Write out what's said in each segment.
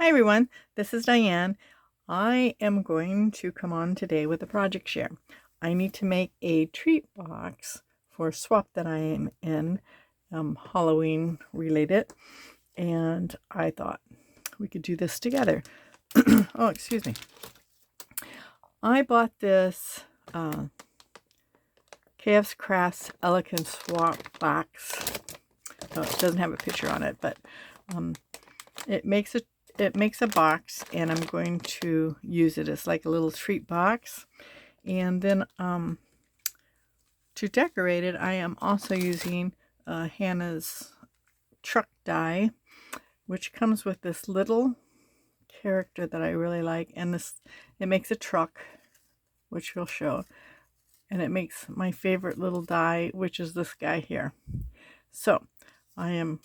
Hi everyone, this is Diane. I am going to come on today with a project share. I need to make a treat box for a swap that I am in, Halloween related, and I thought we could do this together. Oh, excuse me. I bought this KSCraft Elegant Swap box. Oh, it doesn't have a picture on it, but it makes a box, and I'm going to use it as like a little treat box. And then to decorate it, I am also using Hannah's truck die, which comes with this little character that I really like, and it makes a truck, which we'll show, and it makes my favorite little die, which is this guy here. So I am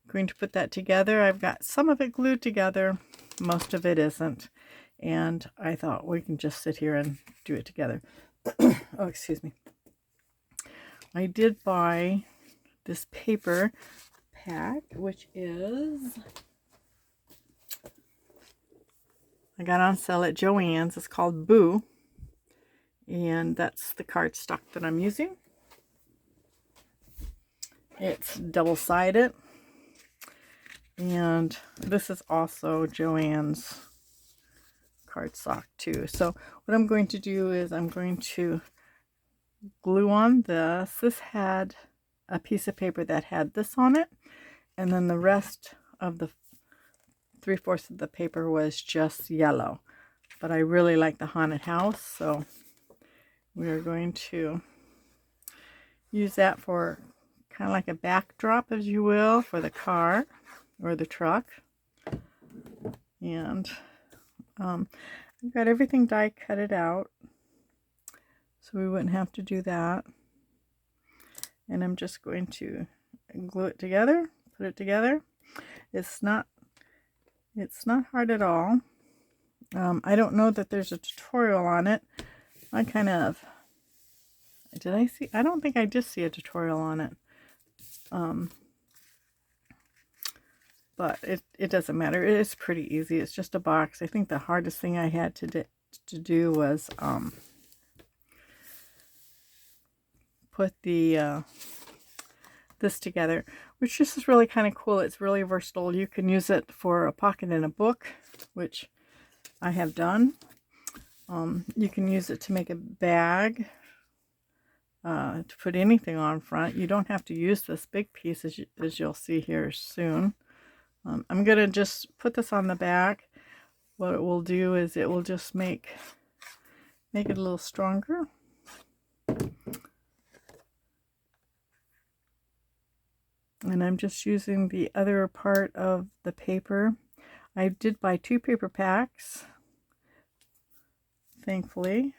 going to put that together. I've got some of it glued together, most of it isn't, and I thought we can just sit here and do it together. Oh, excuse me. I did buy this paper pack, which is, I got on sale at Joann's. It's called Boo, and that's the cardstock that I'm using. It's double-sided, and this is also Joann's cardstock too. So what I'm going to do is I'm going to glue on this. This had a piece of paper that had this on it, and then the rest of the 3/4 of the paper was just yellow. But I really like the haunted house, so we are going to use that for kind of like a backdrop, as you will, for the car or the truck. And I've got everything die cutted out, so we wouldn't have to do that. And I'm just going to glue it together, put it together. It's not hard at all. I don't know that there's a tutorial on it. I don't think I did see a tutorial on it. But it doesn't matter. It is pretty easy. It's just a box. I think the hardest thing I had to do was put the this together, which just is really kind of cool. It's really versatile. You can use it for a pocket in a book, which I have done. You can use it to make a bag, to put anything on front. You don't have to use this big piece, as you'll see here soon. I'm going to just put this on the back. What it will do is it will just make it a little stronger. And I'm just using the other part of the paper. I did buy 2 paper packs, thankfully,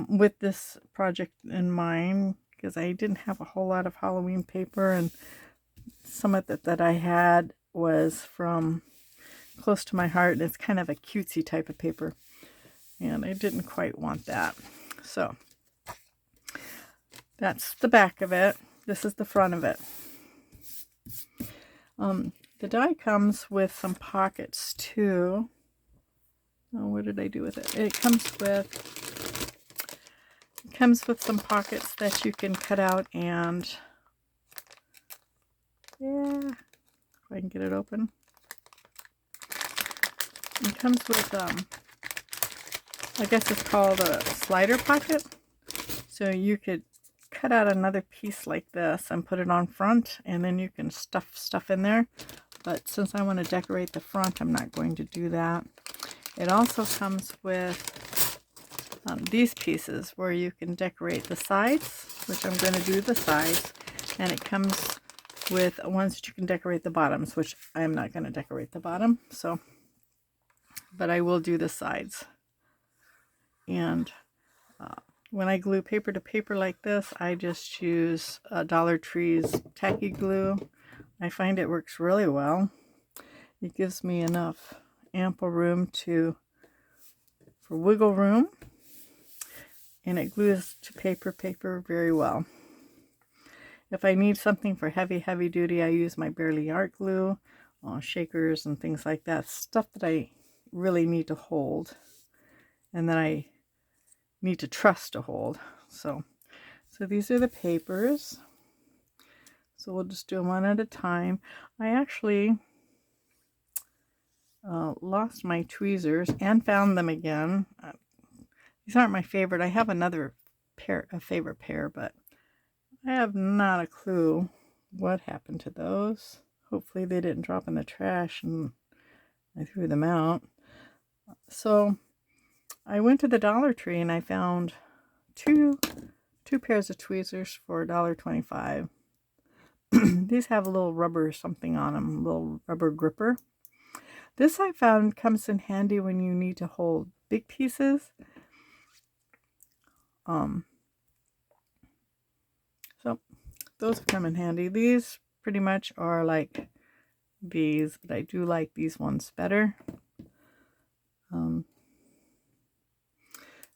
with this project in mind, because I didn't have a whole lot of Halloween paper, and some of it that I had was from close to my heart, and it's kind of a cutesy type of paper, and I didn't quite want that. So that's the back of it. This is the front of it. The die comes with some pockets too. Oh, what did I do with it? It comes with some pockets that you can cut out, and yeah, if I can get it open. It comes with I guess it's called a slider pocket. So you could cut out another piece like this and put it on front, and then you can stuff stuff in there. But since I want to decorate the front, I'm not going to do that. It also comes with these pieces where you can decorate the sides, which I'm going to do the sides, and it comes with ones that you can decorate the bottoms, which I am not going to decorate the bottom, so, but I will do the sides. And when I glue paper to paper like this, I just use Dollar Tree's tacky glue. I find it works really well. It gives me enough ample room for wiggle room, and it glues to paper very well. If I need something for heavy duty, I use my Barely Art glue, shakers and things like that. Stuff that I really need to hold and that I need to trust to hold. So these are the papers. So we'll just do them one at a time. I actually lost my tweezers and found them again. These aren't my favorite. I have another pair, a favorite pair, but I have not a clue what happened to those. Hopefully they didn't drop in the trash and I threw them out. So I went to the Dollar Tree and I found two pairs of tweezers for $1.25. These have a little rubber something on them, a little rubber gripper. This I found comes in handy when you need to hold big pieces. So those come in handy. These pretty much are like these, but I do like these ones better.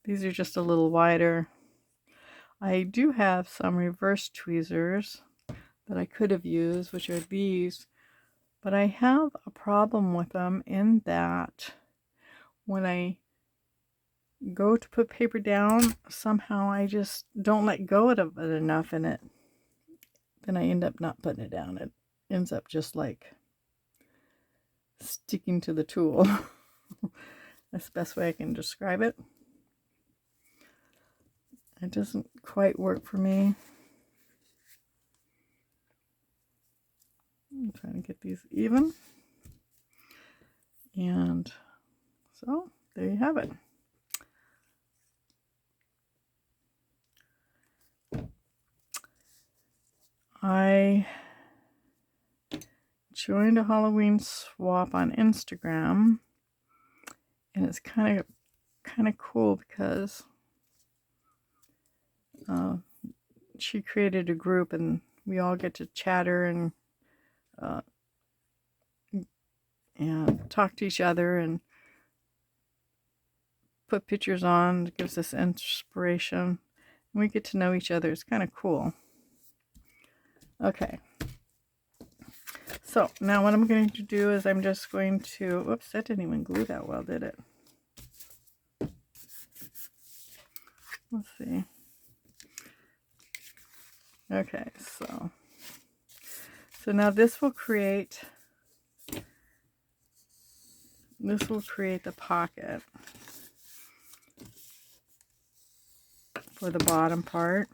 These are just a little wider. I do have some reverse tweezers that I could have used, which are these, but I have a problem with them in that when I go to put paper down, somehow I just don't let go of it enough, and then I end up not putting it down. It ends up just like sticking to the tool. That's the best way I can describe it. It doesn't quite work for me. I'm trying to get these even. And so there you have it. I joined a Halloween swap on Instagram, and it's kind of cool because she created a group and we all get to chatter and talk to each other and put pictures on. It gives us inspiration and we get to know each other. It's kind of cool. Okay, so now what I'm going to do is I'm just going to, whoops, that didn't even glue that well, did it? Let's see. Okay, so now this will create the pocket for the bottom part.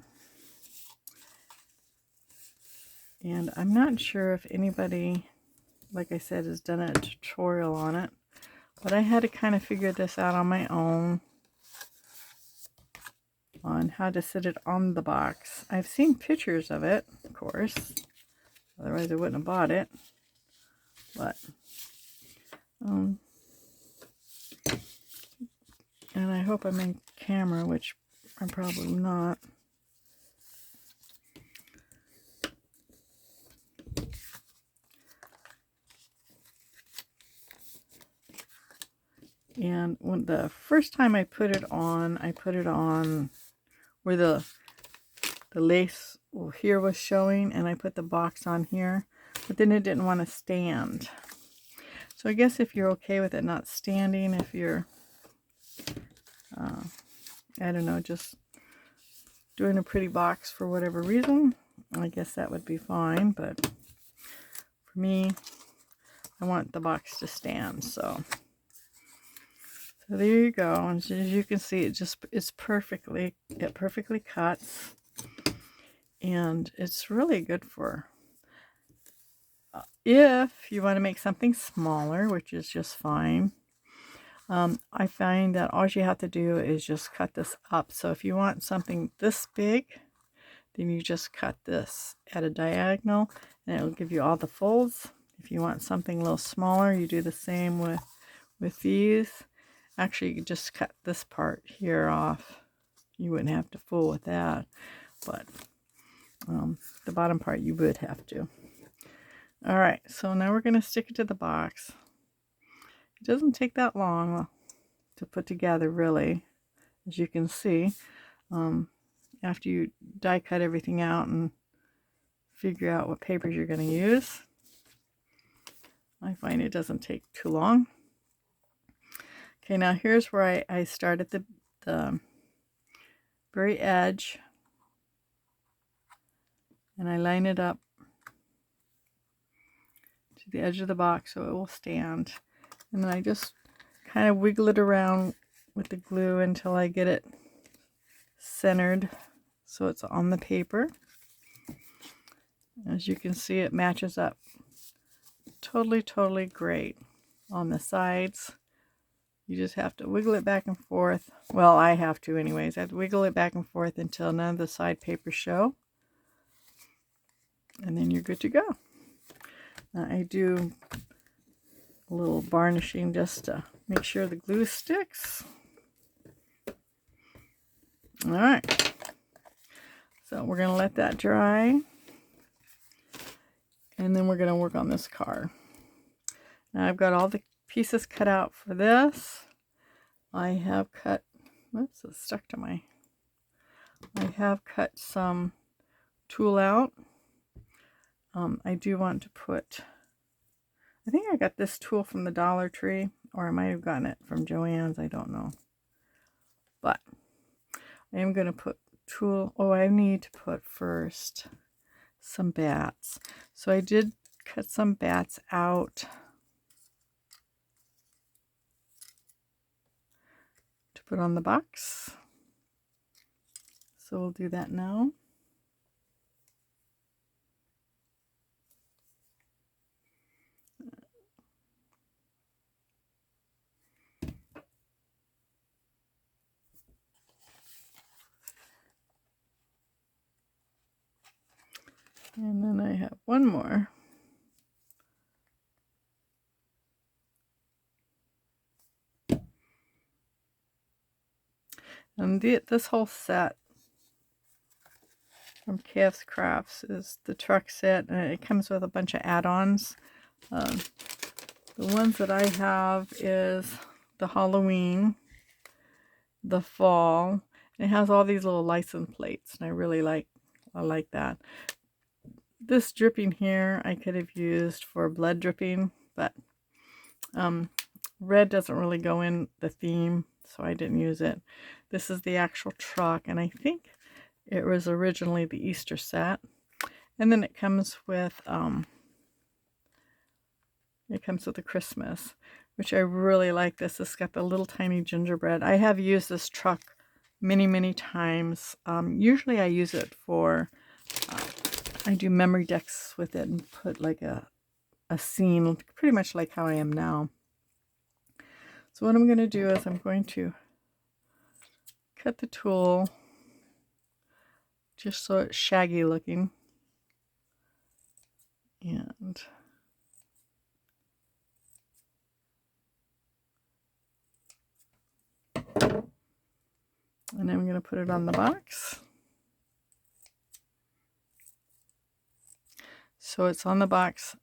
And I'm not sure if anybody, like I said, has done a tutorial on it, but I had to kind of figure this out on my own on how to sit it on the box. I've seen pictures of it, of course, otherwise I wouldn't have bought it, but and I hope I'm in camera, which I'm probably not. And when the first time I put it on where the lace here was showing, and I put the box on here, but then it didn't want to stand. So I guess if you're okay with it not standing, if you're I don't know, just doing a pretty box for whatever reason, I guess that would be fine, but for me, I want the box to stand. So there you go. And as you can see, it perfectly cuts, and it's really good for if you want to make something smaller, which is just fine. I find that all you have to do is just cut this up. So if you want something this big, then you just cut this at a diagonal and it'll give you all the folds. If you want something a little smaller, you do the same with these. Actually, you just cut this part here off. You wouldn't have to fool with that, but the bottom part you would have to. All right, so now we're going to stick it to the box. It doesn't take that long to put together, really, as you can see. After you die cut everything out and figure out what papers you're going to use. I find it doesn't take too long. Okay, now here's where I start at the very edge, and I line it up to the edge of the box so it will stand. And then I just kind of wiggle it around with the glue until I get it centered so it's on the paper. As you can see, it matches up totally great on the sides. You just have to wiggle it back and forth. Well, I have to anyways. I have to wiggle it back and forth until none of the side papers show. And then you're good to go. Now I do a little varnishing just to make sure the glue sticks. All right. So we're going to let that dry. And then we're going to work on this car. Now I've got all the pieces cut out for this. I have cut, whoops, it's stuck to my, I have cut some tulle out. I do want to put, I think I got this tulle from the Dollar Tree, or I might have gotten it from Joann's, I don't know. But I am going to put tulle, oh, I need to put first some bats. So I did cut some bats out to put on the box. So we'll do that now. And then I have one more. And this whole set from KSCraft is the truck set, and it comes with a bunch of add-ons. The ones that I have is the Halloween, the fall, and it has all these little license plates, and I like that. This dripping here I could have used for blood dripping, but red doesn't really go in the theme, so I didn't use it. This is the actual truck, and I think it was originally the Easter set. And then it comes with the Christmas, which I really like. This has got the little tiny gingerbread. I have used this truck many times. Usually I use it for, I do memory decks with it and put like a scene, pretty much like how I am now. So what I'm going to do is I'm going to cut the tulle just so it's shaggy looking. And I'm going to put it on the box. So it's on the box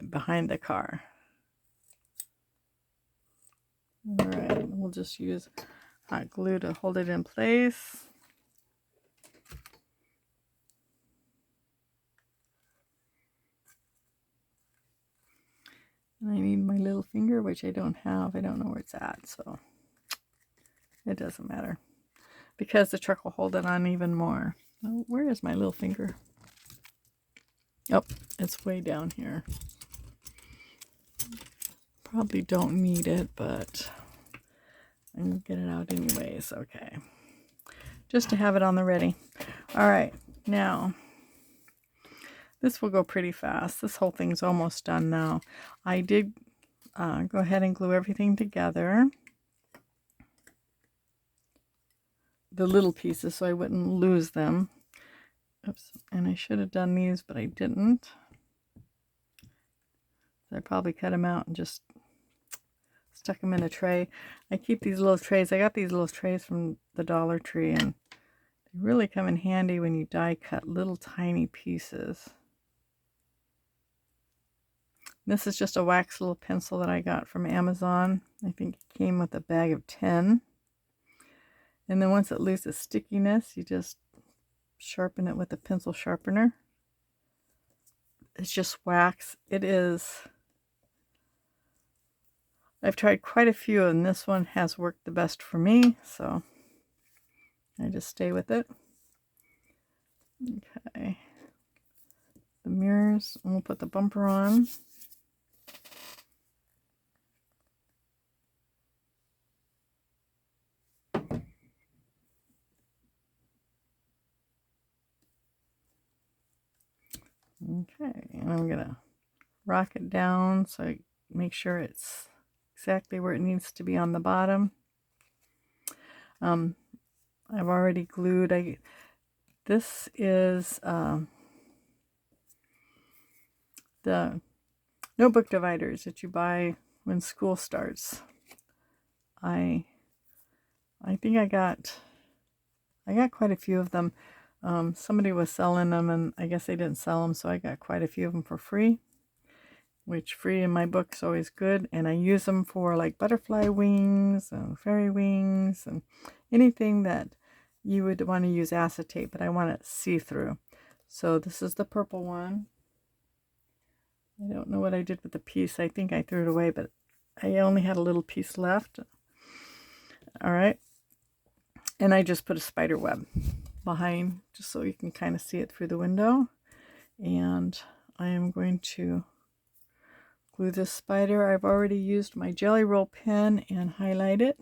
behind the car. Alright, we'll just use hot glue to hold it in place. And I need my little finger, which I don't have. I don't know where it's at, so it doesn't matter. Because the truck will hold it on even more. Oh, where is my little finger? Oh, it's way down here. Probably don't need it, but I'm going to get it out anyways. Okay. Just to have it on the ready. Alright, now this will go pretty fast. This whole thing's almost done now. I did go ahead and glue everything together. The little pieces so I wouldn't lose them. Oops, and I should have done these, but I didn't. So I probably cut them out and just stuck them in a tray. I keep these little trays. I got these little trays from the Dollar Tree, and they really come in handy when you die cut little tiny pieces. This is just a wax little pencil that I got from Amazon. I think it came with a bag of 10. And then once it loses stickiness, you just sharpen it with a pencil sharpener. It's just wax. It is I've tried quite a few, and this one has worked the best for me, so I just stay with it. Okay. The mirrors, and we'll put the bumper on. Okay, and I'm going to rock it down so I make sure it's exactly where it needs to be on the bottom. I've already glued. This is the notebook dividers that you buy when school starts. I think I got quite a few of them. Somebody was selling them, and I guess they didn't sell them, so I got quite a few of them for free, which free in my book is always good. And I use them for like butterfly wings and fairy wings and anything that you would want to use acetate, but I want it see-through. So this is the purple one. I don't know what I did with the piece. I think I threw it away, but I only had a little piece left. All right. And I just put a spider web behind just so you can kind of see it through the window. And I am going to glue this spider. I've already used my jelly roll pen and highlight it.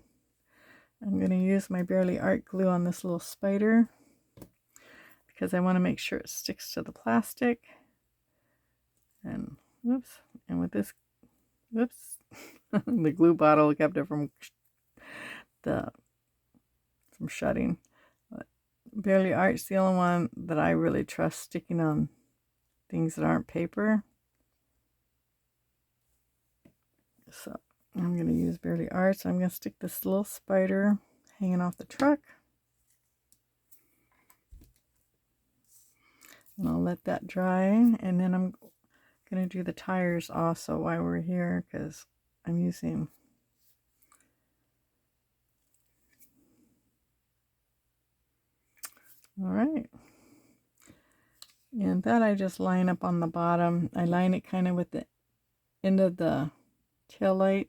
I'm going to use my Barely Art glue on this little spider because I want to make sure it sticks to the plastic. And whoops, and with this, whoops, the glue bottle kept it from shutting. Barely Art's the only one that I really trust sticking on things that aren't paper. So I'm going to use Barely Art. So I'm going to stick this little spider hanging off the truck. And I'll let that dry. And then I'm going to do the tires also while we're here because I'm using all right. And that I just line up on the bottom. I line it kind of with the end of the tail light.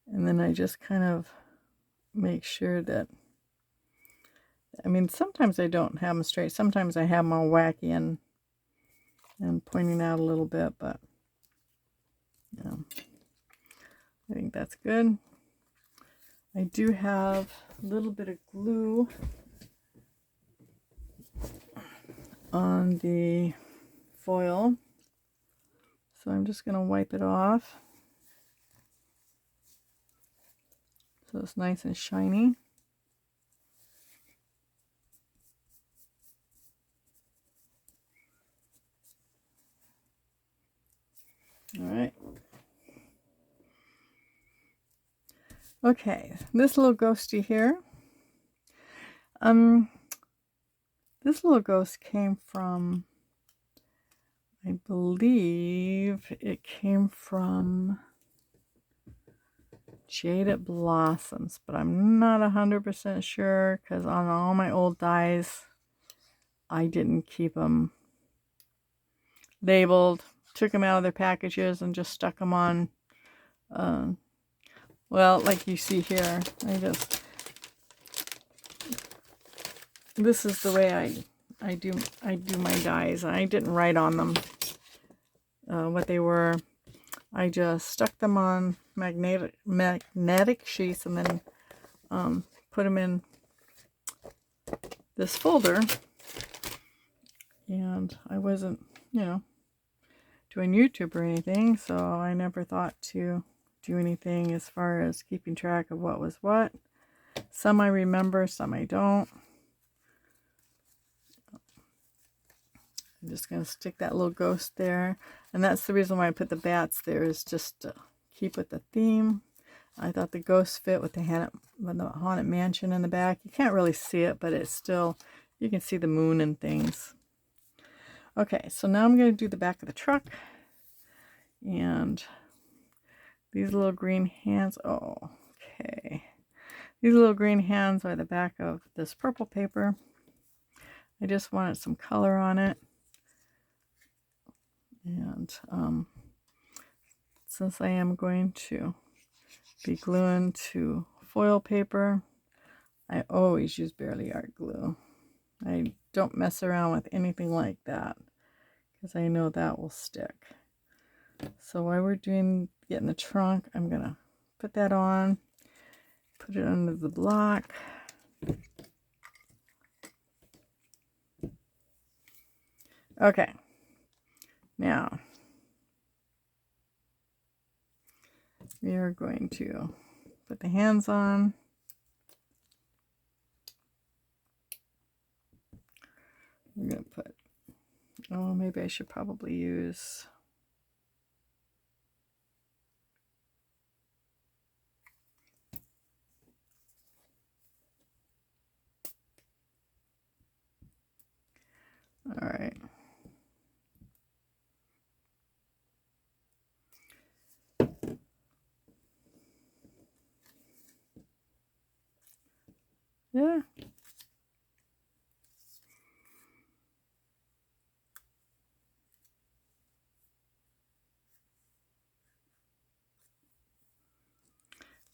And then I just kind of make sure that, I mean, sometimes I don't have them straight. Sometimes I have them all wacky and pointing out a little bit, but yeah, I think that's good. I do have a little bit of glue on the foil, so I'm just going to wipe it off so it's nice and shiny. All right. Okay, this little ghosty here. This little ghost came from, I believe it came from Jaded Blossoms, but I'm not 100% sure because on all my old dies, I didn't keep them labeled, took them out of their packages and just stuck them on. Well, like you see here, this is the way I do my dies. I didn't write on them what they were. I just stuck them on magnetic sheets and then put them in this folder. And I wasn't, doing YouTube or anything, so I never thought to do anything as far as keeping track of what was what. Some I remember, some I don't. I'm just going to stick that little ghost there. And that's the reason why I put the bats there, is just to keep with the theme. I thought the ghost fit with the Haunted Mansion in the back. You can't really see it, but it's still, you can see the moon and things. Okay, so now I'm going to do the back of the truck. And these little green hands, oh, okay. These little green hands are the back of this purple paper. I just wanted some color on it. And since I am going to be gluing to foil paper, I always use Barely Art glue. I don't mess around with anything like that because I know that will stick. So while we're getting the trunk, I'm going to put that on, put it under the block. Okay, now we are going to put the hands on. We're going to put, oh, maybe I should probably use, all right. Yeah.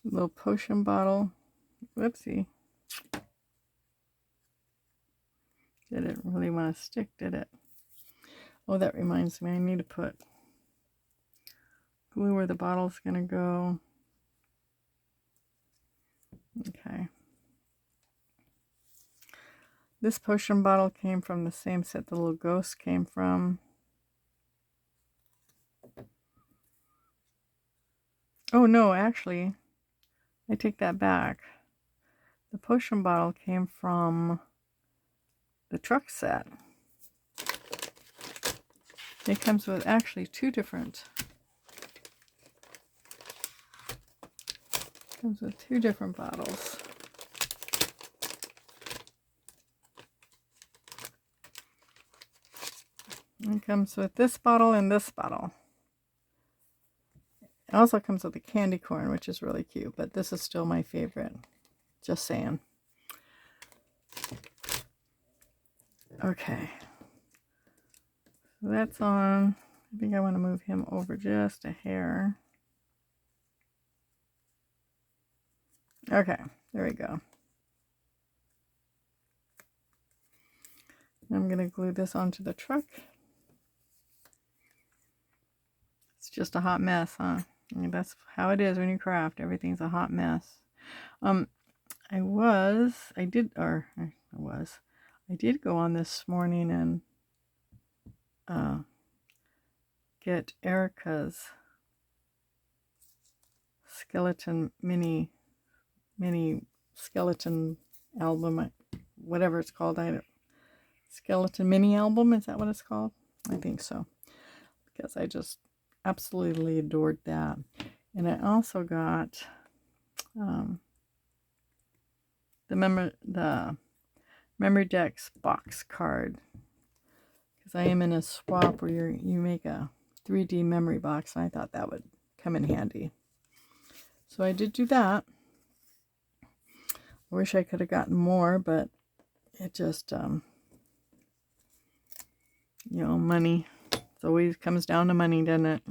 Little potion bottle. Whoopsie. Didn't really want to stick, did it? Oh, that reminds me, I need to put glue where the bottle's going to go. Okay. This potion bottle came from the same set the little ghost came from. Oh no, actually, I take that back. The potion bottle came from the truck set. It comes with actually two different. Comes with two different bottles. It comes with this bottle and this bottle. It also comes with a candy corn, which is really cute, but this is still my favorite. Just saying. Okay. So that's on. I think I want to move him over just a hair. Okay, there we go. I'm going to glue this onto the truck. It's just a hot mess, huh? I mean, that's how it is when you craft. Everything's a hot mess. I did go on this morning and get Erica's skeleton mini skeleton album, whatever it's called. Skeleton mini album, is that what it's called? I think so, because I just absolutely adored that. And I also got the Memory Decks box card, because I am in a swap where you make a 3D memory box, and I thought that would come in handy. So I did do that. I wish I could have gotten more, but it just, money. It always comes down to money, doesn't it?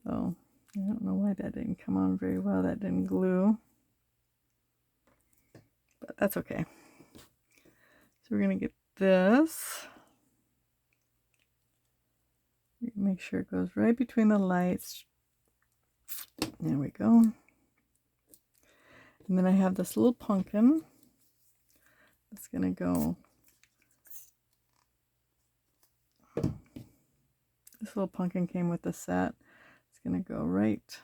So, I don't know why that didn't come on very well. That didn't glue. But that's okay. So we're going to get this. Make sure it goes right between the lights. There we go. And then I have this little pumpkin. It's going to go. This little pumpkin came with the set. It's going to go right.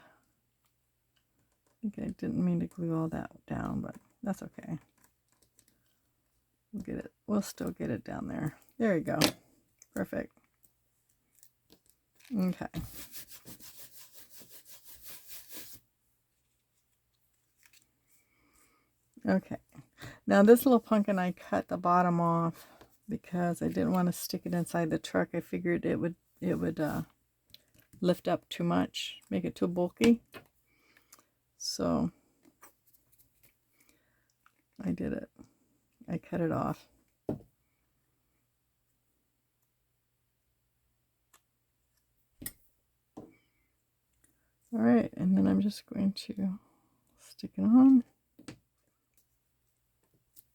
I think I didn't mean to glue all that down, but that's okay. We'll get it. We'll still get it down there. There you go. Perfect. Okay. Okay. Now this little pumpkin, I cut the bottom off because I didn't want to stick it inside the truck. I figured it would lift up too much, make it too bulky. So I did it. I cut it off. All right, and then I'm just going to stick it on.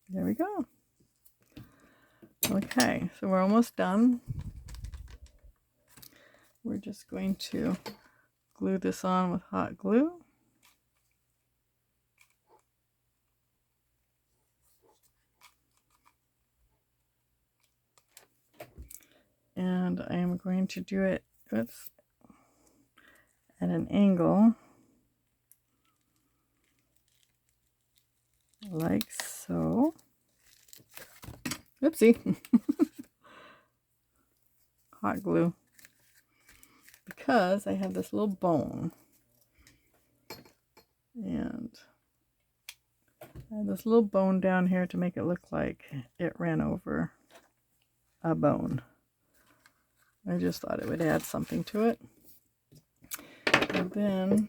There we go. Okay, so we're almost done. We're just going to glue this on with hot glue. And I am going to do it at an angle like so. Oopsie. Hot glue. Because I have this little bone. And I have this little bone down here to make it look like it ran over a bone. I just thought it would add something to it. And then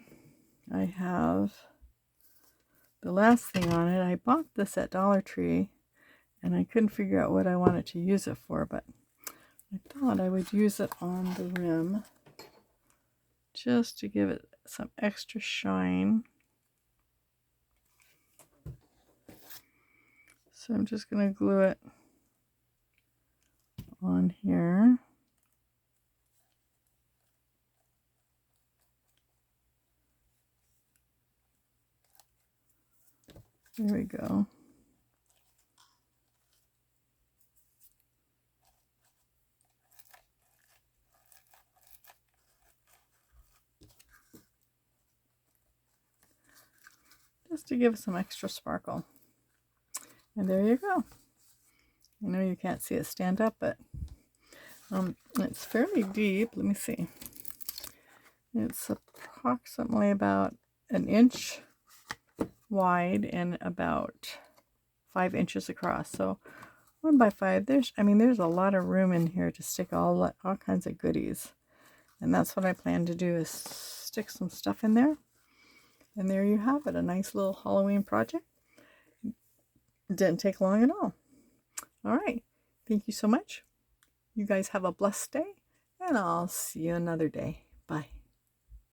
I have the last thing on it. I bought this at Dollar Tree and I couldn't figure out what I wanted to use it for, but I thought I would use it on the rim just to give it some extra shine. So I'm just going to glue it on here. There we go. Just to give it some extra sparkle. And there you go. I know you can't see it stand up, but it's fairly deep. Let me see. It's approximately about an inch wide and about 5 inches across. So 1 by 5. There's a lot of room in here to stick all kinds of goodies. And that's what I plan to do, is stick some stuff in there. And there you have it, a nice little Halloween project. It didn't take long at all. All right. Thank you so much. You guys have a blessed day, and I'll see you another day.